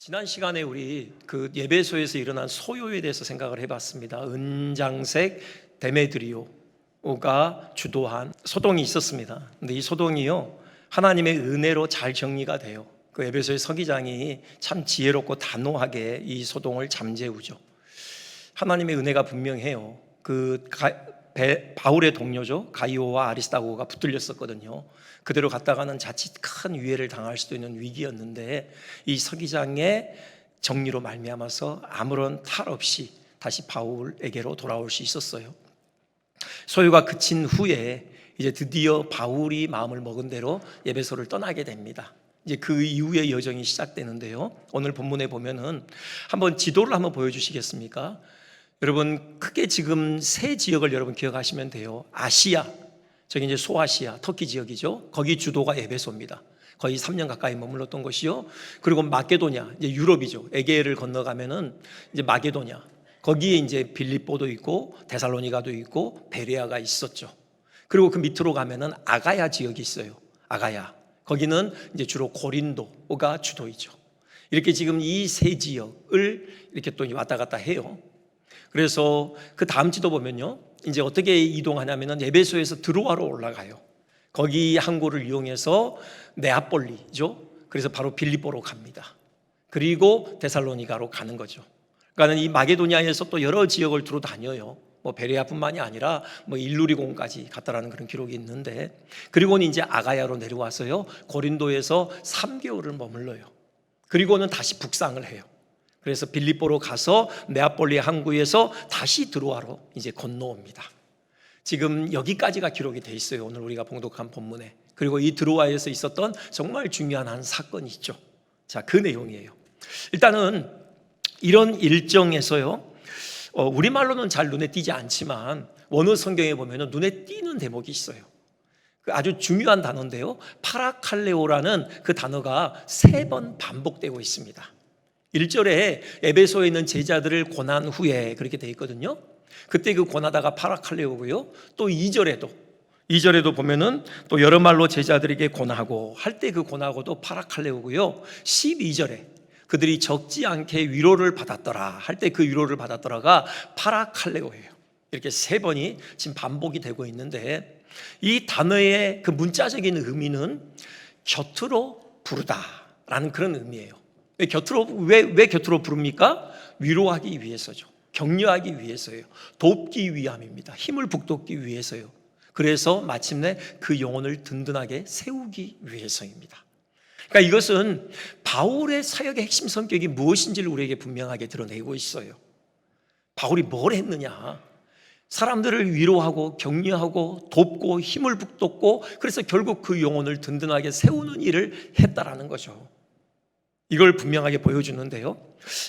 지난 시간에 우리 그 예배소에서 일어난 소요에 대해서 생각을 해봤습니다. 은장색 데메드리오가 주도한 소동이 있었습니다. 근데 이 소동이요, 하나님의 은혜로 잘 정리가 돼요. 그 예배소의 서기장이 참 지혜롭고 단호하게 이 소동을 잠재우죠. 하나님의 은혜가 분명해요. 바울의 동료죠, 가이오와 아리스다고가 붙들렸었거든요. 그대로 갔다가는 자칫 큰 위해를 당할 수도 있는 위기였는데 이 서기장의 정리로 말미암아서 아무런 탈 없이 다시 바울에게로 돌아올 수 있었어요. 소요가 그친 후에 이제 드디어 바울이 마음을 먹은 대로 예배소를 떠나게 됩니다. 이제 그 이후의 여정이 시작되는데요, 오늘 본문에 보면은 한번 지도를 한번 보여주시겠습니까? 여러분, 크게 지금 세 지역을 여러분 기억하시면 돼요. 아시아, 저기 이제 소아시아, 터키 지역이죠. 거기 주도가 에베소입니다. 거의 3년 가까이 머물렀던 것이요. 그리고 마게도냐, 이제 유럽이죠. 에게를 건너가면은 이제 마게도냐. 거기에 이제 빌립보도 있고 데살로니가도 있고 베레아가 있었죠. 그리고 그 밑으로 가면은 아가야 지역이 있어요. 아가야. 거기는 이제 주로 고린도가 주도이죠. 이렇게 지금 이 세 지역을 이렇게 또 왔다 갔다 해요. 그래서 그 다음 지도 보면요, 이제 어떻게 이동하냐면은 에베소에서 드로아로 올라가요. 거기 항구를 이용해서 네아폴리죠. 그래서 바로 빌립보로 갑니다. 그리고 데살로니가로 가는 거죠. 그러니까 이 마게도냐에서 또 여러 지역을 두루 다녀요. 뭐 베레아뿐만이 아니라 뭐 일루리공까지 갔다라는 그런 기록이 있는데, 그리고는 이제 아가야로 내려와서요, 고린도에서 3개월을 머물러요. 그리고는 다시 북상을 해요. 그래서 빌립보로 가서 네아폴리 항구에서 다시 드로아로 이제 건너옵니다. 지금 여기까지가 기록이 돼 있어요, 오늘 우리가 봉독한 본문에. 그리고 이 드로아에서 있었던 정말 중요한 한 사건이 있죠. 자, 그 내용이에요. 일단은 이런 일정에서요, 우리말로는 잘 눈에 띄지 않지만 원어 성경에 보면 눈에 띄는 대목이 있어요. 아주 중요한 단어인데요, 파라칼레오라는 그 단어가 3번 반복되고 있습니다. 1절에 에베소에 있는 제자들을 고난 후에 그렇게 되어 있거든요. 그때 그 고나다가 파라칼레오고요. 또 2절에도 보면은 또 여러 말로 제자들에게 고나고 할 때 그 고나고도 파라칼레오고요. 12절에 그들이 적지 않게 위로를 받았더라 할 때 그 위로를 받았더라가 파라칼레오예요. 이렇게 3번이 지금 반복이 되고 있는데, 이 단어의 그 문자적인 의미는 곁으로 부르다라는 그런 의미예요. 왜 곁으로 부릅니까? 위로하기 위해서죠. 격려하기 위해서요. 돕기 위함입니다. 힘을 북돋기 위해서요. 그래서 마침내 그 영혼을 든든하게 세우기 위해서입니다. 그러니까 이것은 바울의 사역의 핵심 성격이 무엇인지를 우리에게 분명하게 드러내고 있어요. 바울이 뭘 했느냐? 사람들을 위로하고 격려하고 돕고 힘을 북돋고, 그래서 결국 그 영혼을 든든하게 세우는 일을 했다라는 거죠. 이걸 분명하게 보여주는데요,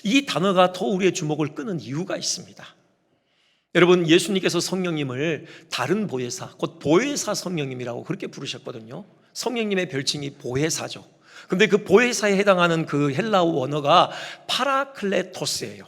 이 단어가 더 우리의 주목을 끄는 이유가 있습니다. 여러분, 예수님께서 성령님을 다른 보혜사, 곧 보혜사 성령님이라고 그렇게 부르셨거든요. 성령님의 별칭이 보혜사죠. 근데 그 보혜사에 해당하는 그 헬라어 원어가 파라클레토스예요.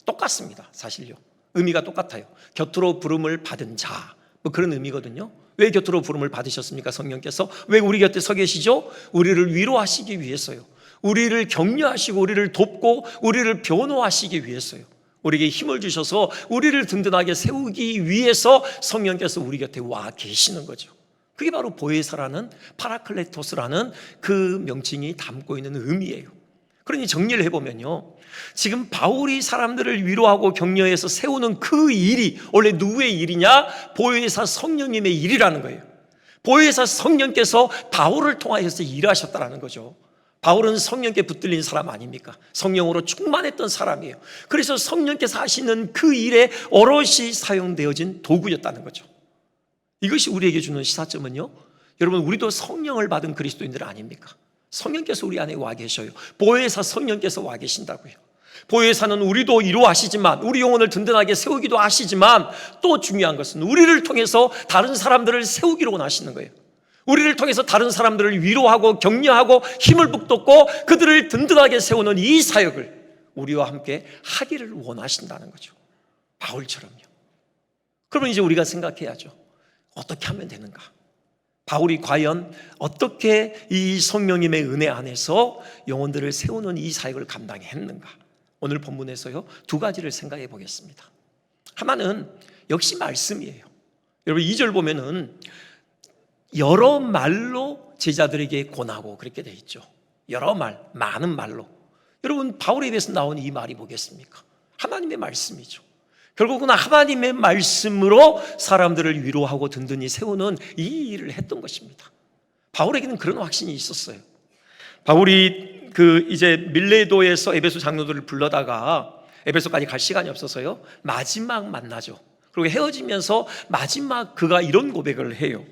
똑같습니다, 사실요. 의미가 똑같아요. 곁으로 부름을 받은 자, 뭐 그런 의미거든요. 왜 곁으로 부름을 받으셨습니까? 성령께서 왜 우리 곁에 서 계시죠? 우리를 위로하시기 위해서요. 우리를 격려하시고 우리를 돕고 우리를 변호하시기 위해서요. 우리에게 힘을 주셔서 우리를 든든하게 세우기 위해서 성령께서 우리 곁에 와 계시는 거죠. 그게 바로 보혜사라는, 파라클레토스라는 그 명칭이 담고 있는 의미예요. 그러니 정리를 해보면요, 지금 바울이 사람들을 위로하고 격려해서 세우는 그 일이 원래 누구의 일이냐? 보혜사 성령님의 일이라는 거예요. 보혜사 성령께서 바울을 통하여서 일하셨다는 거죠. 바울은 성령께 붙들린 사람 아닙니까? 성령으로 충만했던 사람이에요. 그래서 성령께서 하시는 그 일에 오롯이 사용되어진 도구였다는 거죠. 이것이 우리에게 주는 시사점은요, 여러분, 우리도 성령을 받은 그리스도인들 아닙니까? 성령께서 우리 안에 와 계셔요. 보혜사 성령께서 와 계신다고요. 보혜사는 우리도 위로하시지만, 우리 영혼을 든든하게 세우기도 하시지만, 또 중요한 것은 우리를 통해서 다른 사람들을 세우기로 원하시는 거예요. 우리를 통해서 다른 사람들을 위로하고 격려하고 힘을 북돋고 그들을 든든하게 세우는 이 사역을 우리와 함께 하기를 원하신다는 거죠. 바울처럼요. 그러면 이제 우리가 생각해야죠. 어떻게 하면 되는가? 바울이 과연 어떻게 이 성령님의 은혜 안에서 영혼들을 세우는 이 사역을 감당했는가? 오늘 본문에서요, 두 가지를 생각해 보겠습니다. 하나는 역시 말씀이에요. 여러분 2절 보면은 여러 말로 제자들에게 권하고 그렇게 돼 있죠. 여러 말, 많은 말로. 여러분 바울에 대해서 나온 이 말이 뭐겠습니까? 하나님의 말씀이죠. 결국은 하나님의 말씀으로 사람들을 위로하고 든든히 세우는 이 일을 했던 것입니다. 바울에게는 그런 확신이 있었어요. 바울이 이제 밀레도에서 에베소 장로들을 불러다가 에베소까지 갈 시간이 없어서요, 마지막 만나죠. 그리고 헤어지면서 마지막 그가 이런 고백을 해요.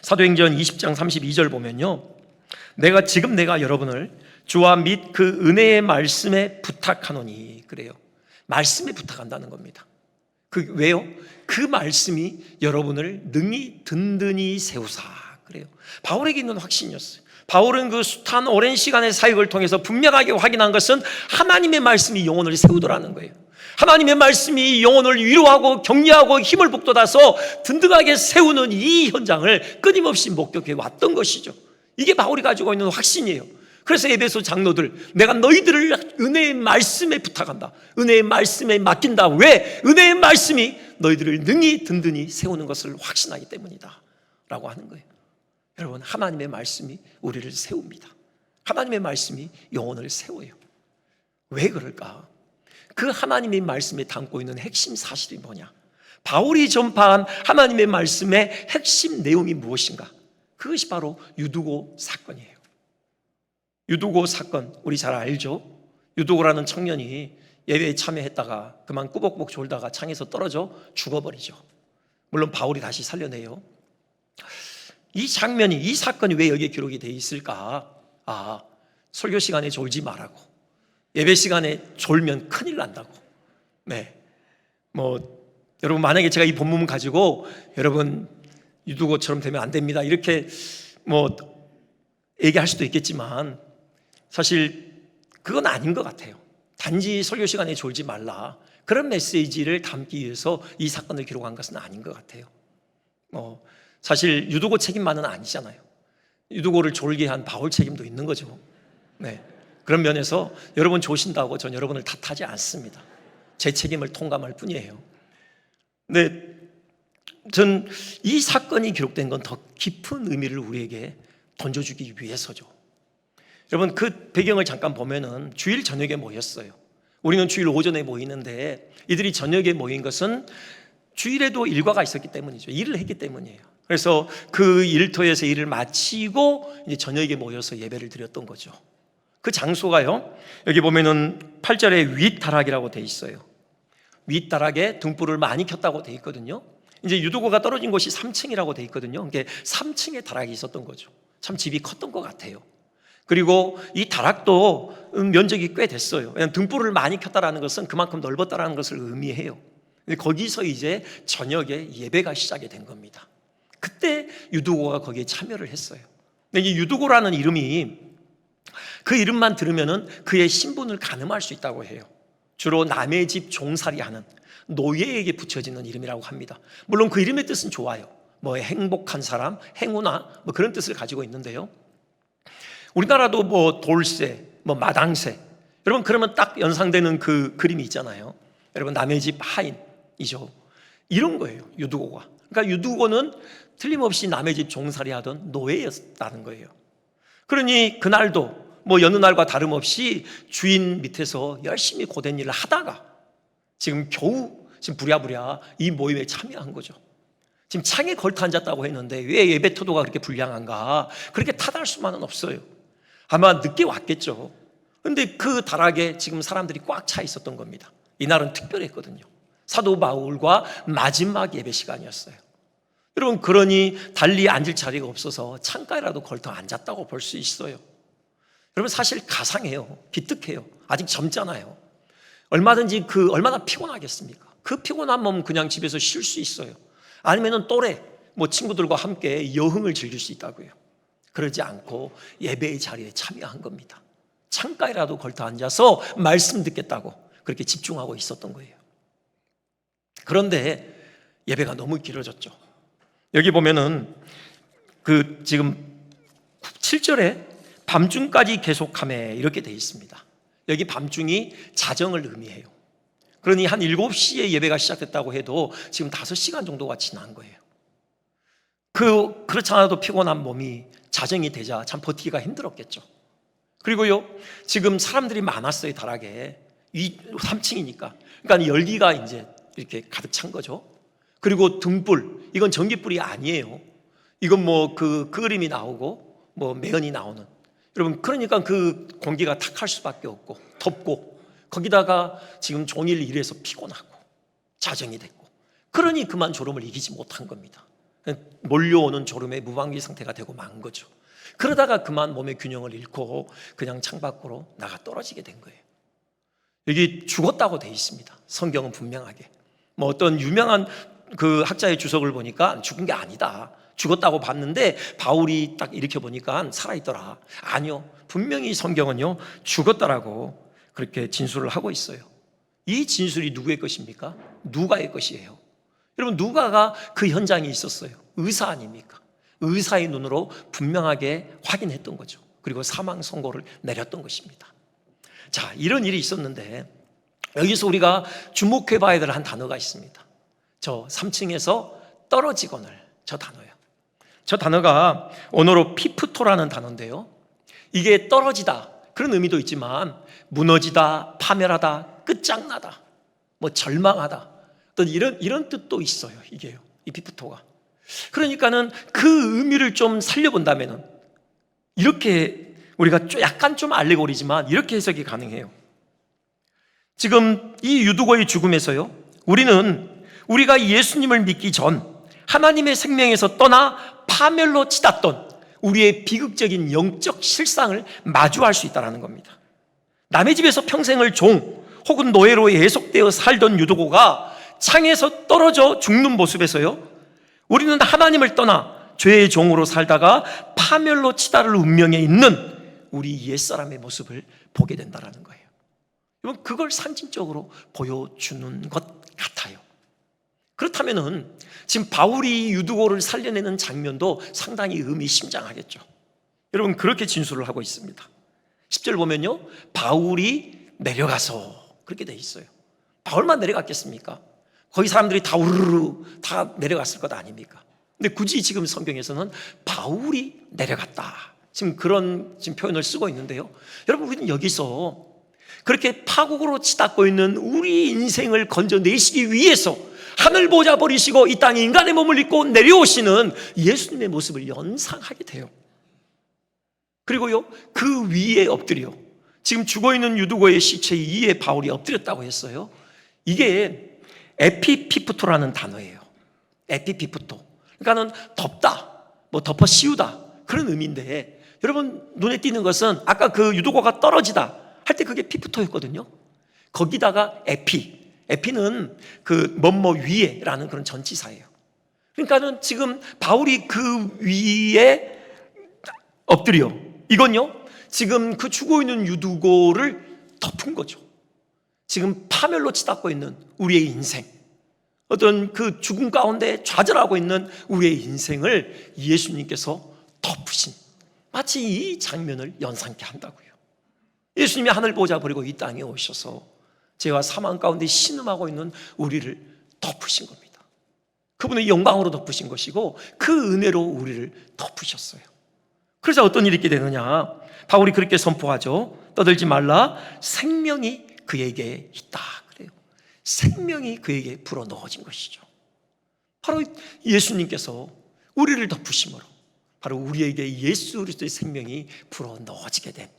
사도행전 20장 32절 보면요, 내가 여러분을 주와 및 그 은혜의 말씀에 부탁하노니, 그래요. 말씀에 부탁한다는 겁니다. 왜요? 그 말씀이 여러분을 능히 든든히 세우사, 그래요. 바울에게 있는 확신이었어요. 바울은 그 숱한 오랜 시간의 사역을 통해서 분명하게 확인한 것은 하나님의 말씀이 영혼을 세우더라는 거예요. 하나님의 말씀이 영혼을 위로하고 격려하고 힘을 북돋아서 든든하게 세우는 이 현장을 끊임없이 목격해 왔던 것이죠. 이게 바울이 가지고 있는 확신이에요. 그래서 에베소 장로들, 내가 너희들을 은혜의 말씀에 부탁한다, 은혜의 말씀에 맡긴다. 왜? 은혜의 말씀이 너희들을 능히 든든히 세우는 것을 확신하기 때문이다 라고 하는 거예요. 여러분, 하나님의 말씀이 우리를 세웁니다. 하나님의 말씀이 영혼을 세워요. 왜 그럴까? 그 하나님의 말씀에 담고 있는 핵심 사실이 뭐냐? 바울이 전파한 하나님의 말씀의 핵심 내용이 무엇인가? 그것이 바로 유두고 사건이에요. 유두고 사건, 우리 잘 알죠? 유두고라는 청년이 예배에 참여했다가 그만 꾸벅꾸벅 졸다가 창에서 떨어져 죽어버리죠. 물론 바울이 다시 살려내요. 이 장면이, 이 사건이 왜 여기에 기록이 되어 있을까? 설교 시간에 졸지 말라고, 예배 시간에 졸면 큰일 난다고. 여러분, 만약에 제가 이 본문 가지고 여러분 유두고처럼 되면 안 됩니다, 이렇게 얘기할 수도 있겠지만 사실 그건 아닌 것 같아요. 단지 설교 시간에 졸지 말라, 그런 메시지를 담기 위해서 이 사건을 기록한 것은 아닌 것 같아요. 사실 유두고 책임만은 아니잖아요. 유두고를 졸게 한 바울 책임도 있는 거죠. 그런 면에서 여러분 조신다고 전 여러분을 탓하지 않습니다. 제 책임을 통감할 뿐이에요. 근데 전 이 사건이 기록된 건 더 깊은 의미를 우리에게 던져주기 위해서죠. 여러분, 그 배경을 잠깐 보면은 주일 저녁에 모였어요. 우리는 주일 오전에 모이는데 이들이 저녁에 모인 것은 주일에도 일과가 있었기 때문이죠. 일을 했기 때문이에요. 그래서 그 일터에서 일을 마치고 이제 저녁에 모여서 예배를 드렸던 거죠. 그 장소가요, 여기 보면은 8절에 윗다락이라고 돼 있어요. 윗다락에 등불을 많이 켰다고 돼 있거든요. 이제 유두고가 떨어진 곳이 3층이라고 돼 있거든요. 그러니까 3층에 다락이 있었던 거죠. 참 집이 컸던 것 같아요. 그리고 이 다락도 면적이 꽤 됐어요. 왜냐하면 등불을 많이 켰다라는 것은 그만큼 넓었다라는 것을 의미해요. 거기서 이제 저녁에 예배가 시작이 된 겁니다. 그때 유두고가 거기에 참여를 했어요. 근데 이 유두고라는 이름이, 그 이름만 들으면은 그의 신분을 가늠할 수 있다고 해요. 주로 남의 집 종살이하는 노예에게 붙여지는 이름이라고 합니다. 물론 그 이름의 뜻은 좋아요. 행복한 사람, 행운아, 그런 뜻을 가지고 있는데요. 우리나라도 돌쇠, 마당쇠, 여러분 그러면 딱 연상되는 그 그림이 있잖아요. 여러분, 남의 집 하인이죠. 이런 거예요, 유두고가. 그러니까 유두고는 틀림없이 남의 집 종살이 하던 노예였다는 거예요. 그러니 그날도 여느 날과 다름없이 주인 밑에서 열심히 고된 일을 하다가 지금 겨우 부랴부랴 이 모임에 참여한 거죠. 지금 창에 걸터 앉았다고 했는데 왜 예배 태도가 그렇게 불량한가? 그렇게 탓할 수만은 없어요. 아마 늦게 왔겠죠. 그런데 그 다락에 지금 사람들이 꽉 차 있었던 겁니다. 이날은 특별했거든요. 사도 바울과 마지막 예배 시간이었어요. 여러분, 그러니 달리 앉을 자리가 없어서 창가에라도 걸터 앉았다고 볼 수 있어요. 여러분, 사실 가상해요. 기특해요. 아직 젊잖아요. 얼마든지 얼마나 피곤하겠습니까? 그 피곤한 몸 그냥 집에서 쉴 수 있어요. 아니면은 또래 친구들과 함께 여흥을 즐길 수 있다고요. 그러지 않고 예배의 자리에 참여한 겁니다. 창가에라도 걸터 앉아서 말씀 듣겠다고 그렇게 집중하고 있었던 거예요. 그런데 예배가 너무 길어졌죠. 여기 보면은 그 지금 7절에 밤중까지 계속하매 이렇게 되어 있습니다. 여기 밤중이 자정을 의미해요. 그러니 한 7시에 예배가 시작됐다고 해도 지금 5시간 정도가 지난 거예요. 그렇지 않아도 피곤한 몸이 자정이 되자 참 버티기가 힘들었겠죠. 그리고요, 지금 사람들이 많았어요, 다락에. 3층이니까. 그러니까 열기가 이제 이렇게 가득 찬 거죠. 그리고 등불, 이건 전기불이 아니에요. 이건 뭐 그 그림이 나오고 뭐 매연이 나오는. 여러분, 그러니까 그 공기가 탁할 수밖에 없고 덥고, 거기다가 지금 종일 일해서 피곤하고 자정이 됐고, 그러니 그만 졸음을 이기지 못한 겁니다. 몰려오는 졸음에 무방비 상태가 되고 만 거죠. 그러다가 그만 몸의 균형을 잃고 그냥 창밖으로 나가 떨어지게 된 거예요. 여기 죽었다고 돼 있습니다. 성경은 분명하게. 뭐 어떤 유명한 그 학자의 주석을 보니까 죽은 게 아니다, 죽었다고 봤는데 바울이 딱 일으켜 보니까 살아있더라. 아니요, 분명히 성경은요 죽었다라고 그렇게 진술을 하고 있어요. 이 진술이 누구의 것입니까? 누가의 것이에요. 여러분, 누가가 그 현장에 있었어요. 의사 아닙니까? 의사의 눈으로 분명하게 확인했던 거죠. 그리고 사망 선고를 내렸던 것입니다. 자, 이런 일이 있었는데 여기서 우리가 주목해 봐야 될 한 단어가 있습니다. 저 3층에서 떨어지거늘, 저 단어예요. 저 단어가 언어로 피프토라는 단어인데요, 이게 떨어지다 그런 의미도 있지만 무너지다, 파멸하다, 끝장나다, 뭐 절망하다, 어떤 이런 뜻도 있어요. 이게요, 이 피프토가. 그러니까는 그 의미를 좀 살려본다면은 이렇게 우리가 약간 좀 알레고리지만 이렇게 해석이 가능해요. 지금 이 유두고의 죽음에서요, 우리가 예수님을 믿기 전 하나님의 생명에서 떠나 파멸로 치닫던 우리의 비극적인 영적 실상을 마주할 수 있다는 겁니다. 남의 집에서 평생을 종 혹은 노예로 예속되어 살던 유두고가 창에서 떨어져 죽는 모습에서요, 우리는 하나님을 떠나 죄의 종으로 살다가 파멸로 치달을 운명에 있는 우리 옛사람의 모습을 보게 된다는 거예요. 여러분, 그걸 상징적으로 보여주는 것 같아요. 그렇다면은 지금 바울이 유두고를 살려내는 장면도 상당히 의미심장하겠죠. 여러분, 그렇게 진술을 하고 있습니다. 10절 보면요, 바울이 내려가서 그렇게 돼 있어요. 바울만 내려갔겠습니까? 거기 사람들이 다 우르르 다 내려갔을 것 아닙니까? 근데 굳이 지금 성경에서는 바울이 내려갔다, 지금 그런 표현을 쓰고 있는데요, 여러분, 우리는 여기서 그렇게 파국으로 치닫고 있는 우리 인생을 건져내시기 위해서 하늘 보좌 버리시고 이 땅에 인간의 몸을 입고 내려오시는 예수님의 모습을 연상하게 돼요. 그리고요, 그 위에 엎드려, 지금 죽어있는 유두고의 시체 위에 바울이 엎드렸다고 했어요. 이게 에피피프토라는 단어예요. 에피피프토, 그러니까는 덮다, 뭐 덮어 씌우다, 그런 의미인데, 여러분, 눈에 띄는 것은 아까 그 유두고가 떨어지다 할 때 그게 피프토였거든요. 거기다가 에피는 그 뭐뭐 위에라는 그런 전치사예요. 그러니까는 지금 바울이 그 위에 엎드려, 이건요, 지금 그 죽어 있는 유두고를 덮은 거죠. 지금 파멸로 치닫고 있는 우리의 인생, 어떤 그 죽음 가운데 좌절하고 있는 우리의 인생을 예수님께서 덮으신, 마치 이 장면을 연상케 한다고요. 예수님이 하늘 보좌 버리고 이 땅에 오셔서 죄와 사망 가운데 신음하고 있는 우리를 덮으신 겁니다. 그분의 영광으로 덮으신 것이고 그 은혜로 우리를 덮으셨어요. 그래서 어떤 일이 있게 되느냐, 바울이 그렇게 선포하죠. 떠들지 말라, 생명이 그에게 있다 그래요. 생명이 그에게 불어 넣어진 것이죠. 바로 예수님께서 우리를 덮으심으로 바로 우리에게 예수 그리스도의 생명이 불어 넣어지게 된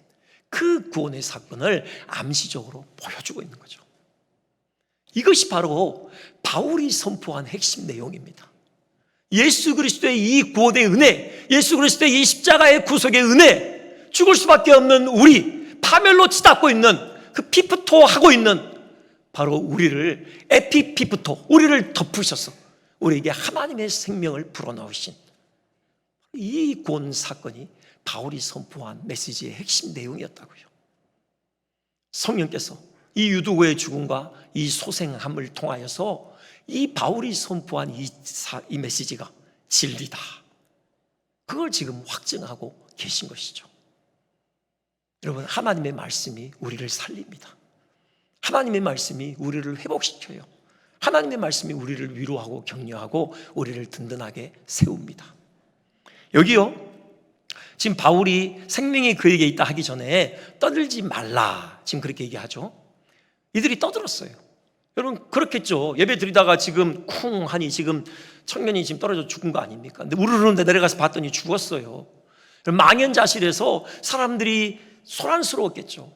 그 구원의 사건을 암시적으로 보여주고 있는 거죠. 이것이 바로 바울이 선포한 핵심 내용입니다. 예수 그리스도의 이 구원의 은혜, 예수 그리스도의 이 십자가의 구속의 은혜, 죽을 수밖에 없는 우리, 파멸로 치닫고 있는 그 피프토 하고 있는 바로 우리를 에피피프토, 우리를 덮으셔서 우리에게 하나님의 생명을 불어넣으신 이 구원 사건이 바울이 선포한 메시지의 핵심 내용이었다고요. 성령께서 이 유두고의 죽음과 이 소생함을 통하여서 이 바울이 선포한 이 메시지가 진리다, 그걸 지금 확증하고 계신 것이죠. 여러분, 하나님의 말씀이 우리를 살립니다. 하나님의 말씀이 우리를 회복시켜요. 하나님의 말씀이 우리를 위로하고 격려하고 우리를 든든하게 세웁니다. 여기요, 지금 바울이 생명이 그에게 있다 하기 전에 떠들지 말라, 지금 그렇게 얘기하죠. 이들이 떠들었어요. 여러분, 그렇겠죠. 예배 드리다가 지금 쿵 하니 지금 청년이 지금 떨어져 죽은 거 아닙니까? 근데 우르르 내려가서 봤더니 죽었어요. 망연자실해서 사람들이 소란스러웠겠죠.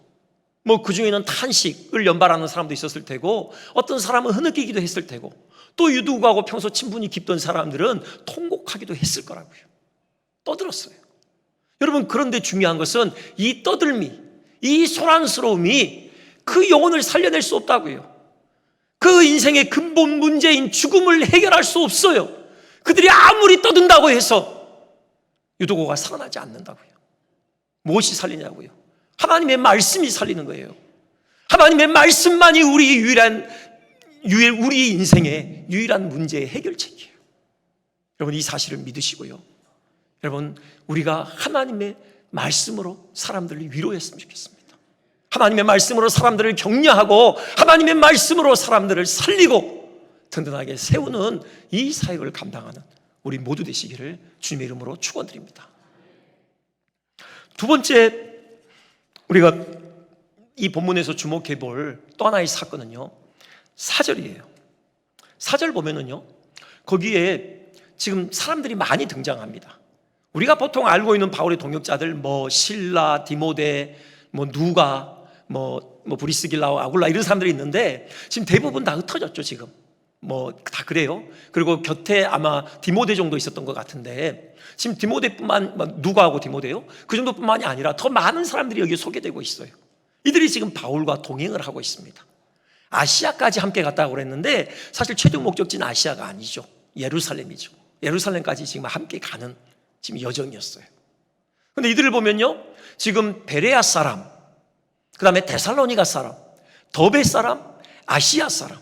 뭐 그 중에는 탄식을 연발하는 사람도 있었을 테고, 어떤 사람은 흐느끼기도 했을 테고, 또 유두하고 평소 친분이 깊던 사람들은 통곡하기도 했을 거라고요. 떠들었어요. 여러분, 그런데 중요한 것은 이 떠들미, 이 소란스러움이 그 영혼을 살려낼 수 없다고요. 그 인생의 근본 문제인 죽음을 해결할 수 없어요. 그들이 아무리 떠든다고 해서 유도고가 살아나지 않는다고요. 무엇이 살리냐고요? 하나님의 말씀이 살리는 거예요. 하나님의 말씀만이 우리 인생의 유일한 문제의 해결책이에요. 여러분, 이 사실을 믿으시고요. 여러분, 우리가 하나님의 말씀으로 사람들을 위로했으면 좋겠습니다. 하나님의 말씀으로 사람들을 격려하고 하나님의 말씀으로 사람들을 살리고 든든하게 세우는 이 사역을 감당하는 우리 모두 되시기를 주님의 이름으로 축원드립니다. 두 번째, 우리가 이 본문에서 주목해 볼 또 하나의 사건은요, 4절이에요. 4절 보면은요, 거기에 지금 사람들이 많이 등장합니다. 우리가 보통 알고 있는 바울의 동역자들, 뭐 실라, 디모데, 뭐 누가, 뭐 브리스길라, 아굴라, 이런 사람들이 있는데 지금 대부분 다 흩어졌죠. 지금 뭐 다 그래요. 그리고 곁에 아마 디모데 정도 있었던 것 같은데, 지금 디모데뿐만, 누가하고 디모데요, 그 정도뿐만이 아니라 더 많은 사람들이 여기에 소개되고 있어요. 이들이 지금 바울과 동행을 하고 있습니다. 아시아까지 함께 갔다고 그랬는데 사실 최종 목적지는 아시아가 아니죠. 예루살렘이죠. 예루살렘까지 지금 함께 가는 지금 여정이었어요. 근데 이들을 보면요, 지금 베레아 사람, 그 다음에 데살로니가 사람, 더베 사람, 아시아 사람,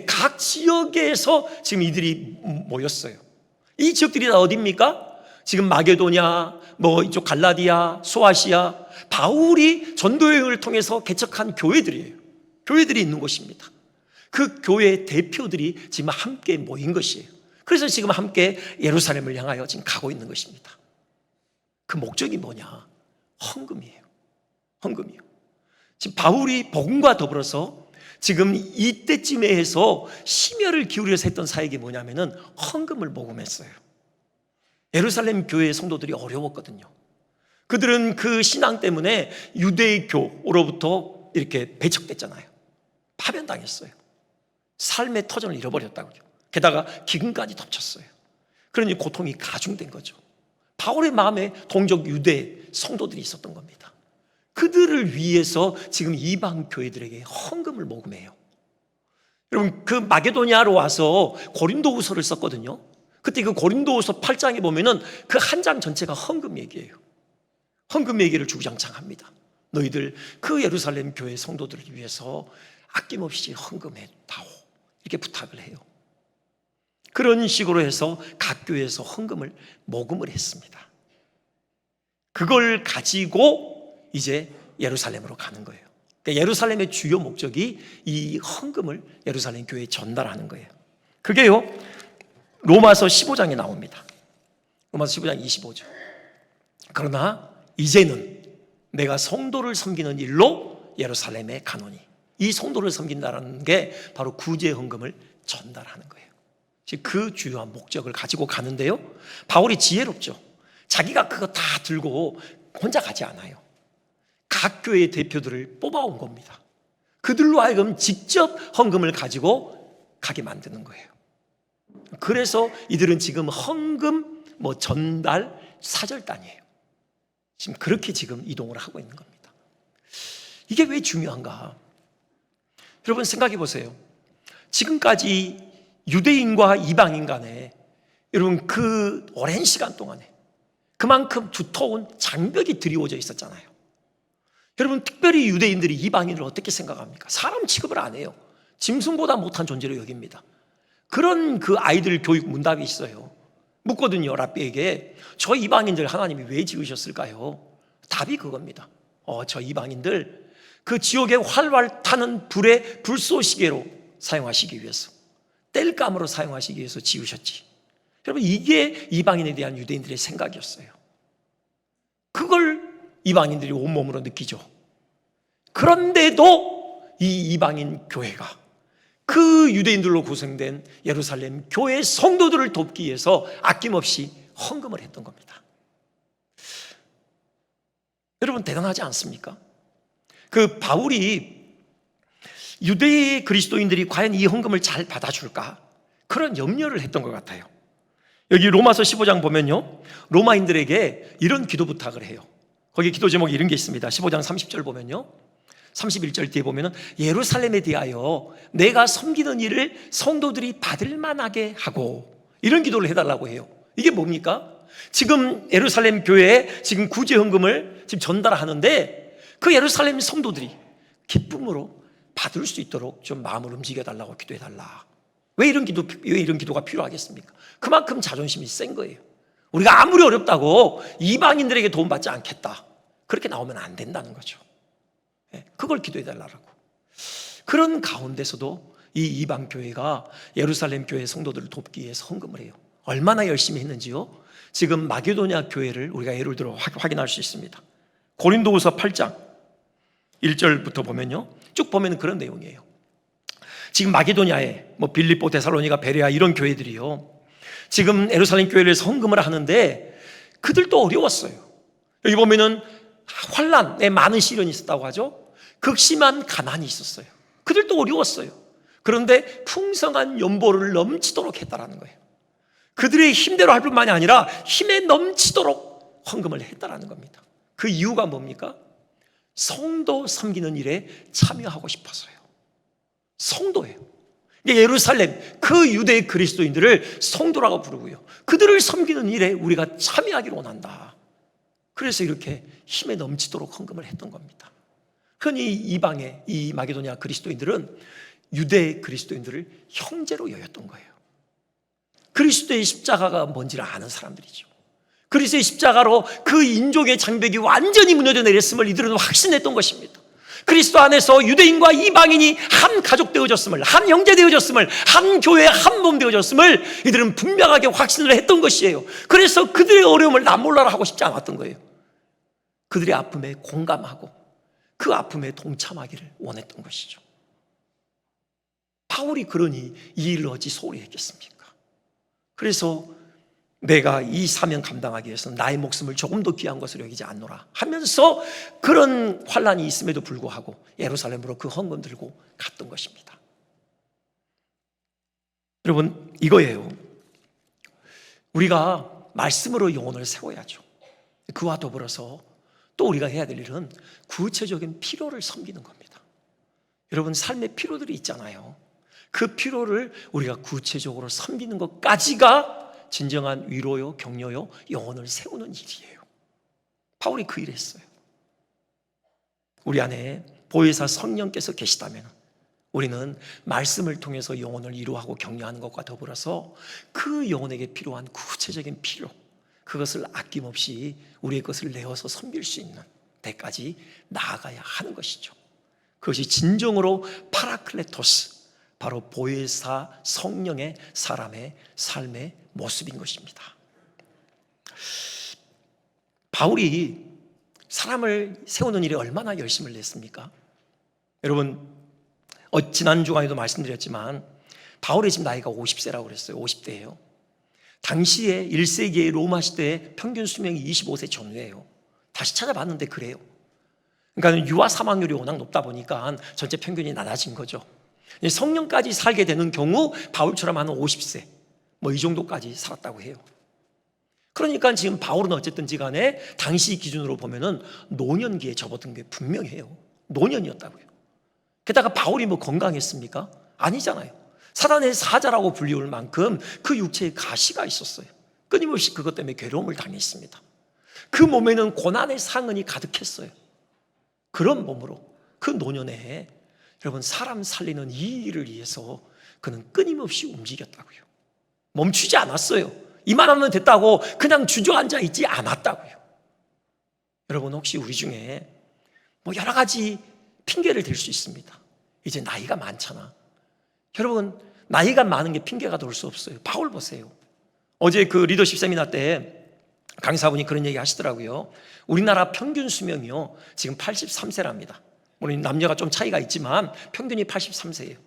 각 지역에서 지금 이들이 모였어요. 이 지역들이 다 어디입니까? 지금 마게도냐, 뭐 이쪽 갈라디아, 소아시아, 바울이 전도여행을 통해서 개척한 교회들이에요. 교회들이 있는 곳입니다. 그 교회의 대표들이 지금 함께 모인 것이에요. 그래서 지금 함께 예루살렘을 향하여 지금 가고 있는 것입니다. 그 목적이 뭐냐? 헌금이에요. 헌금이요. 지금 바울이 복음과 더불어서 지금 이때쯤에 해서 심혈을 기울여서 했던 사역이 뭐냐면은 헌금을 모금했어요. 예루살렘 교회의 성도들이 어려웠거든요. 그들은 그 신앙 때문에 유대교로부터 이렇게 배척됐잖아요. 파면당했어요. 삶의 터전을 잃어버렸다고요. 게다가 기근까지 덮쳤어요. 그러니 고통이 가중된 거죠. 바울의 마음에 동족 유대 성도들이 있었던 겁니다. 그들을 위해서 지금 이방 교회들에게 헌금을 모금해요. 여러분, 그 마게도냐로 와서 고린도후서를 썼거든요. 그때 그 고린도후서 8장에 보면은 그 한 장 전체가 헌금 얘기예요. 헌금 얘기를 주구장창 합니다. 너희들 그 예루살렘 교회 성도들을 위해서 아낌없이 헌금해 다오, 이렇게 부탁을 해요. 그런 식으로 해서 각 교회에서 헌금을 모금을 했습니다. 그걸 가지고 이제 예루살렘으로 가는 거예요. 그러니까 예루살렘의 주요 목적이 이 헌금을 예루살렘 교회에 전달하는 거예요. 그게요, 로마서 15장에 나옵니다. 로마서 15장 25절. 그러나 이제는 내가 성도를 섬기는 일로 예루살렘에 가노니, 이 성도를 섬긴다는 게 바로 구제 헌금을 전달하는 거예요. 그 주요한 목적을 가지고 가는데요, 바울이 지혜롭죠. 자기가 그거 다 들고 혼자 가지 않아요. 각 교회의 대표들을 뽑아온 겁니다. 그들로 하여금 직접 헌금을 가지고 가게 만드는 거예요. 그래서 이들은 지금 헌금 전달 사절단이에요. 지금 그렇게 지금 이동을 하고 있는 겁니다. 이게 왜 중요한가? 여러분 생각해 보세요. 지금까지 유대인과 이방인 간에 여러분 그 오랜 시간 동안에 그만큼 두터운 장벽이 드리워져 있었잖아요. 여러분 특별히 유대인들이 이방인을 어떻게 생각합니까? 사람 취급을 안 해요. 짐승보다 못한 존재로 여깁니다. 그런 그 아이들 교육 문답이 있어요. 묻거든요. 랍비에게 저 이방인들 하나님이 왜 지으셨을까요? 답이 그겁니다. 저 이방인들 그 지옥의 활활 타는 불의 불쏘시개로 사용하시기 위해서, 땔감으로 사용하시기 위해서 지으셨지. 여러분, 이게 이방인에 대한 유대인들의 생각이었어요. 그걸 이방인들이 온몸으로 느끼죠. 그런데도 이 이방인 교회가 그 유대인들로 구성된 예루살렘 교회 성도들을 돕기 위해서 아낌없이 헌금을 했던 겁니다. 여러분, 대단하지 않습니까? 그 바울이 유대 그리스도인들이 과연 이 헌금을 잘 받아줄까? 그런 염려를 했던 것 같아요. 여기 로마서 15장 보면요, 로마인들에게 이런 기도 부탁을 해요. 거기 기도 제목이 이런 게 있습니다. 15장 30절 보면요, 31절 뒤에 보면은 예루살렘에 대하여 내가 섬기는 일을 성도들이 받을 만하게 하고, 이런 기도를 해달라고 해요. 이게 뭡니까? 지금 예루살렘 교회에 지금 구제 헌금을 지금 전달하는데 그 예루살렘 성도들이 기쁨으로 받을 수 있도록 좀 마음을 움직여 달라고 기도해 달라. 왜 이런 기도가 필요하겠습니까? 그만큼 자존심이 센 거예요. 우리가 아무리 어렵다고 이방인들에게 도움받지 않겠다, 그렇게 나오면 안 된다는 거죠. 그걸 기도해 달라고. 그런 가운데서도 이 이방 교회가 예루살렘 교회 성도들을 돕기 위해서 헌금을 해요. 얼마나 열심히 했는지요, 지금 마게도냐 교회를 우리가 예를 들어 확인할 수 있습니다. 고린도후서 8장 1절부터 보면요, 쭉 보면 그런 내용이에요. 지금 마게도냐에 빌립보, 데살로니가, 베레아 이런 교회들이요, 지금 예루살렘 교회를 헌금을 하는데 그들도 어려웠어요. 여기 보면은 환난에 많은 시련이 있었다고 하죠. 극심한 가난이 있었어요. 그들도 어려웠어요. 그런데 풍성한 연보를 넘치도록 했다라는 거예요. 그들의 힘대로 할 뿐만이 아니라 힘에 넘치도록 헌금을 했다라는 겁니다. 그 이유가 뭡니까? 성도 섬기는 일에 참여하고 싶어서요. 성도예요. 예루살렘 그 유대 그리스도인들을 성도라고 부르고요, 그들을 섬기는 일에 우리가 참여하기를 원한다. 그래서 이렇게 힘에 넘치도록 헌금을 했던 겁니다. 흔히 이방의 이 마게도냐 그리스도인들은 유대 그리스도인들을 형제로 여겼던 거예요. 그리스도의 십자가가 뭔지를 아는 사람들이죠. 그리스도의 십자가로 그 인종의 장벽이 완전히 무너져 내렸음을 이들은 확신했던 것입니다. 그리스도 안에서 유대인과 이방인이 한 가족 되어졌음을, 한 형제 되어졌음을, 한 교회 한 몸 되어졌음을 이들은 분명하게 확신을 했던 것이에요. 그래서 그들의 어려움을 남몰라라 하고 싶지 않았던 거예요. 그들의 아픔에 공감하고 그 아픔에 동참하기를 원했던 것이죠. 바울이 그러니 이 일을 어찌 소홀히 했겠습니까? 그래서 내가 이 사명 감당하기 위해서는 나의 목숨을 조금 더 귀한 것으로 여기지 않노라 하면서 그런 환난이 있음에도 불구하고 예루살렘으로 그 헌금 들고 갔던 것입니다. 여러분, 이거예요. 우리가 말씀으로 영혼을 세워야죠. 그와 더불어서 또 우리가 해야 될 일은 구체적인 필요를 섬기는 겁니다. 여러분, 삶의 필요들이 있잖아요. 그 필요를 우리가 구체적으로 섬기는 것까지가 진정한 위로요, 격려요, 영혼을 세우는 일이에요. 바울이 그 일을 했어요. 우리 안에 보혜사 성령께서 계시다면 우리는 말씀을 통해서 영혼을 위로하고 격려하는 것과 더불어서 그 영혼에게 필요한 구체적인 필요, 그것을 아낌없이 우리의 것을 내어서 섬길 수 있는 데까지 나아가야 하는 것이죠. 그것이 진정으로 파라클레토스, 바로 보혜사 성령의 사람의 삶의 모습인 것입니다. 바울이 사람을 세우는 일에 얼마나 열심을 냈습니까? 여러분, 지난 주간에도 말씀드렸지만 바울의 지금 나이가 50세라고 그랬어요. 50대예요. 당시에 1세기의 로마 시대의 평균 수명이 25세 전후예요. 다시 찾아봤는데 그래요. 그러니까 유아 사망률이 워낙 높다 보니까 전체 평균이 낮아진 거죠. 성령까지 살게 되는 경우 바울처럼 한 50세 이 정도까지 살았다고 해요. 그러니까 지금 바울은 어쨌든지 간에 당시 기준으로 보면은 노년기에 접어든 게 분명해요. 노년이었다고요. 게다가 바울이 건강했습니까? 아니잖아요. 사단의 사자라고 불리울 만큼 그 육체에 가시가 있었어요. 끊임없이 그것 때문에 괴로움을 당했습니다. 그 몸에는 고난의 상흔이 가득했어요. 그런 몸으로 그 노년에 여러분, 사람 살리는 이 일을 위해서 그는 끊임없이 움직였다고요. 멈추지 않았어요. 이만하면 됐다고 그냥 주저앉아 있지 않았다고요. 여러분, 혹시 우리 중에 여러 가지 핑계를 댈 수 있습니다. 이제 나이가 많잖아. 여러분, 나이가 많은 게 핑계가 될 수 없어요. 바울 보세요. 어제 그 리더십 세미나 때 강사분이 그런 얘기 하시더라고요. 우리나라 평균 수명이요, 지금 83세랍니다. 물론 남녀가 좀 차이가 있지만 평균이 83세예요.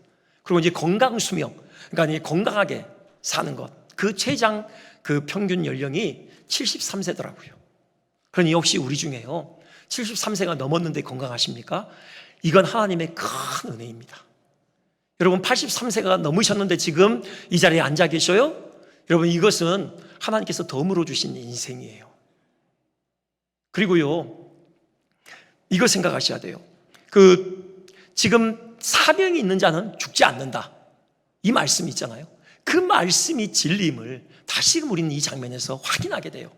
그리고 이제 건강 수명, 그러니까 건강하게 사는 것, 그 최장 그 평균 연령이 73세더라고요. 그러니 역시 우리 중에요, 73세가 넘었는데 건강하십니까? 이건 하나님의 큰 은혜입니다. 여러분, 83세가 넘으셨는데 지금 이 자리에 앉아 계셔요? 여러분, 이것은 하나님께서 덤으로 주신 인생이에요. 그리고요, 이거 생각하셔야 돼요. 지금 사명이 있는 자는 죽지 않는다, 이 말씀이 있잖아요. 그 말씀이 진리임을 다시금 우리는 이 장면에서 확인하게 돼요.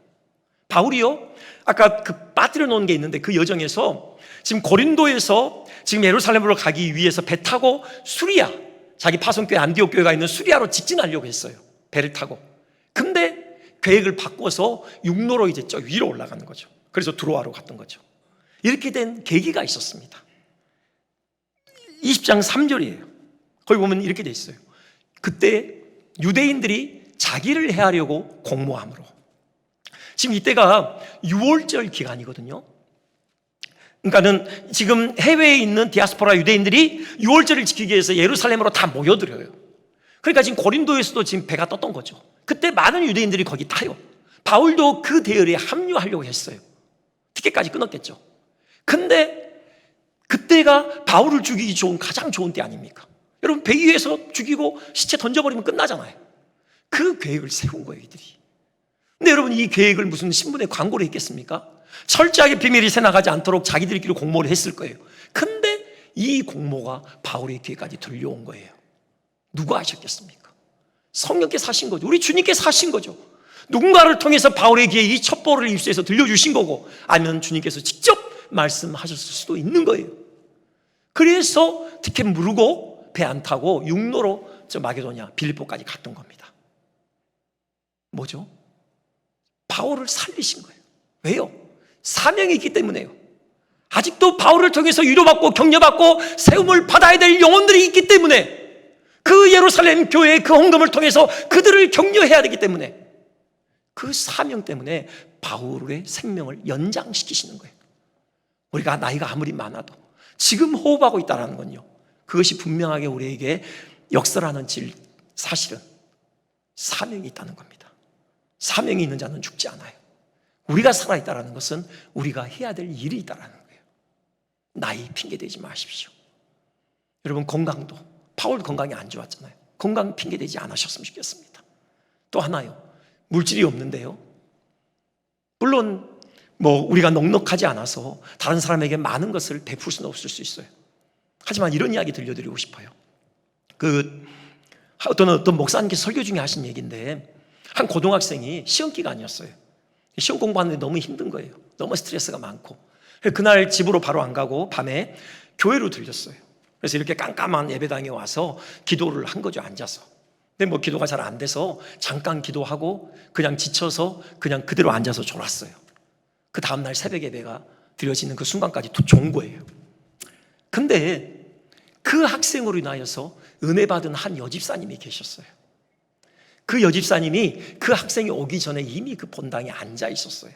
바울이요, 아까 빠뜨려 놓은 게 있는데 그 여정에서 지금 고린도에서 지금 예루살렘으로 가기 위해서 배 타고 수리아, 자기 파송교회 안디옥 교회가 있는 수리아로 직진하려고 했어요. 배를 타고. 근데 계획을 바꿔서 육로로 이제 저 위로 올라가는 거죠. 그래서 두로아로 갔던 거죠. 이렇게 된 계기가 있었습니다. 20장 3절이에요. 거기 보면 이렇게 돼 있어요. 그때 유대인들이 자기를 해하려고 공모함으로. 지금 이때가 6월절 기간이거든요. 그러니까는 지금 해외에 있는 디아스포라 유대인들이 6월절을 지키기 위해서 예루살렘으로 다 모여들어요. 그러니까 지금 고린도에서도 지금 배가 떴던 거죠. 그때 많은 유대인들이 거기 타요. 바울도 그 대열에 합류하려고 했어요. 티켓까지 끊었겠죠. 근데 그때가 바울을 죽이기 좋은 가장 좋은 때 아닙니까? 여러분, 배 위에서 죽이고 시체 던져버리면 끝나잖아요. 그 계획을 세운 거예요, 이들이. 근데 여러분, 이 계획을 무슨 신문에 광고를 했겠습니까? 철저하게 비밀이 새나가지 않도록 자기들끼리 공모를 했을 거예요. 근데 이 공모가 바울의 귀에까지 들려온 거예요. 누가 하셨겠습니까? 성령께서 하신 거죠. 우리 주님께서 하신 거죠. 누군가를 통해서 바울의 귀에 이 첩보를 입수해서 들려주신 거고, 아니면 주님께서 직접 말씀하셨을 수도 있는 거예요. 그래서 티켓 무르고 배 안 타고 육로로 저 마게도냐 빌립보까지 갔던 겁니다. 뭐죠? 바울을 살리신 거예요. 왜요? 사명이 있기 때문에요. 아직도 바울을 통해서 위로받고 격려받고 세움을 받아야 될 영혼들이 있기 때문에, 그 예루살렘 교회의 그 헌금을 통해서 그들을 격려해야 되기 때문에, 그 사명 때문에 바울의 생명을 연장시키시는 거예요. 우리가 나이가 아무리 많아도 지금 호흡하고 있다는 건요, 그것이 분명하게 우리에게 역설하는 사실은 사명이 있다는 겁니다. 사명이 있는 자는 죽지 않아요. 우리가 살아있다는 것은 우리가 해야 될 일이 있다는 거예요. 나이 핑계대지 마십시오. 여러분, 건강도, 바울 건강이 안 좋았잖아요. 건강 핑계대지 않으셨으면 좋겠습니다. 또 하나요, 물질이 없는데요, 물론 우리가 넉넉하지 않아서 다른 사람에게 많은 것을 베풀 수는 없을 수 있어요. 하지만 이런 이야기 들려드리고 싶어요. 어떤 목사님께서 설교 중에 하신 얘기인데, 한 고등학생이 시험 기간이었어요. 시험 공부하는데 너무 힘든 거예요. 너무 스트레스가 많고. 그날 집으로 바로 안 가고 밤에 교회로 들렸어요. 그래서 이렇게 깜깜한 예배당에 와서 기도를 한 거죠, 앉아서. 근데 기도가 잘 안 돼서 잠깐 기도하고 그냥 지쳐서 그냥 그대로 앉아서 졸았어요. 그 다음날 새벽 예배가 드려지는 그 순간까지 좋은 거예요. 근데 그 학생으로 인하여서 은혜 받은 한 여집사님이 계셨어요. 그 여집사님이 그 학생이 오기 전에 이미 그 본당에 앉아 있었어요.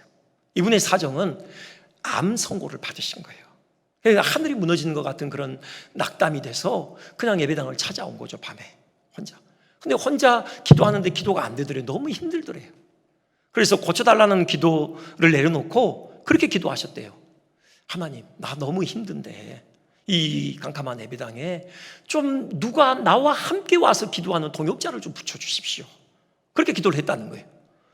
이분의 사정은 암 선고를 받으신 거예요. 그러니까 하늘이 무너지는 것 같은 그런 낙담이 돼서 그냥 예배당을 찾아온 거죠, 밤에 혼자. 근데 혼자 기도하는데 기도가 안 되더래요. 너무 힘들더래요. 그래서 고쳐달라는 기도를 내려놓고 그렇게 기도하셨대요. 하나님, 나 너무 힘든데 이 깜깜한 예배당에 좀 누가 나와 함께 와서 기도하는 동역자를 좀 붙여주십시오. 그렇게 기도를 했다는 거예요.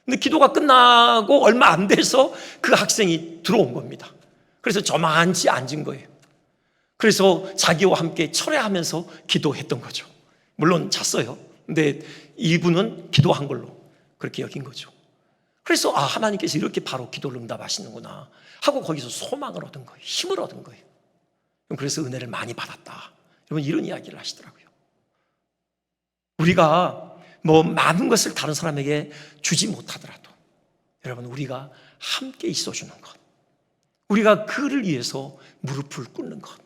근데 기도가 끝나고 얼마 안 돼서 그 학생이 들어온 겁니다. 그래서 저만치 앉은 거예요. 그래서 자기와 함께 철회하면서 기도했던 거죠. 물론 잤어요. 근데 이분은 기도한 걸로 그렇게 여긴 거죠. 그래서 하나님께서 이렇게 바로 기도를 응답하시는구나 하고 거기서 소망을 얻은 거예요. 힘을 얻은 거예요. 그래서 은혜를 많이 받았다. 여러분, 이런 이야기를 하시더라고요. 우리가 뭐 많은 것을 다른 사람에게 주지 못하더라도 여러분 우리가 함께 있어주는 것, 우리가 그를 위해서 무릎을 꿇는 것,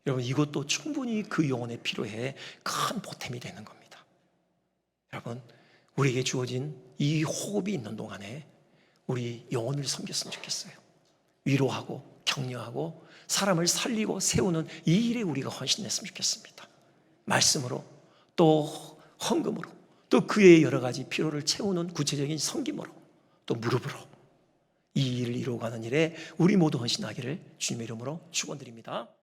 여러분 이것도 충분히 그 영혼에 필요해 큰 보탬이 되는 겁니다. 여러분 우리에게 주어진 이 호흡이 있는 동안에 우리 영혼을 섬겼으면 좋겠어요. 위로하고 격려하고 사람을 살리고 세우는 이 일에 우리가 헌신했으면 좋겠습니다. 말씀으로 또 헌금으로 또 그의 여러 가지 필요를 채우는 구체적인 섬김으로 또 무릎으로 이 일을 이루어가는 일에 우리 모두 헌신하기를 주님의 이름으로 축원드립니다.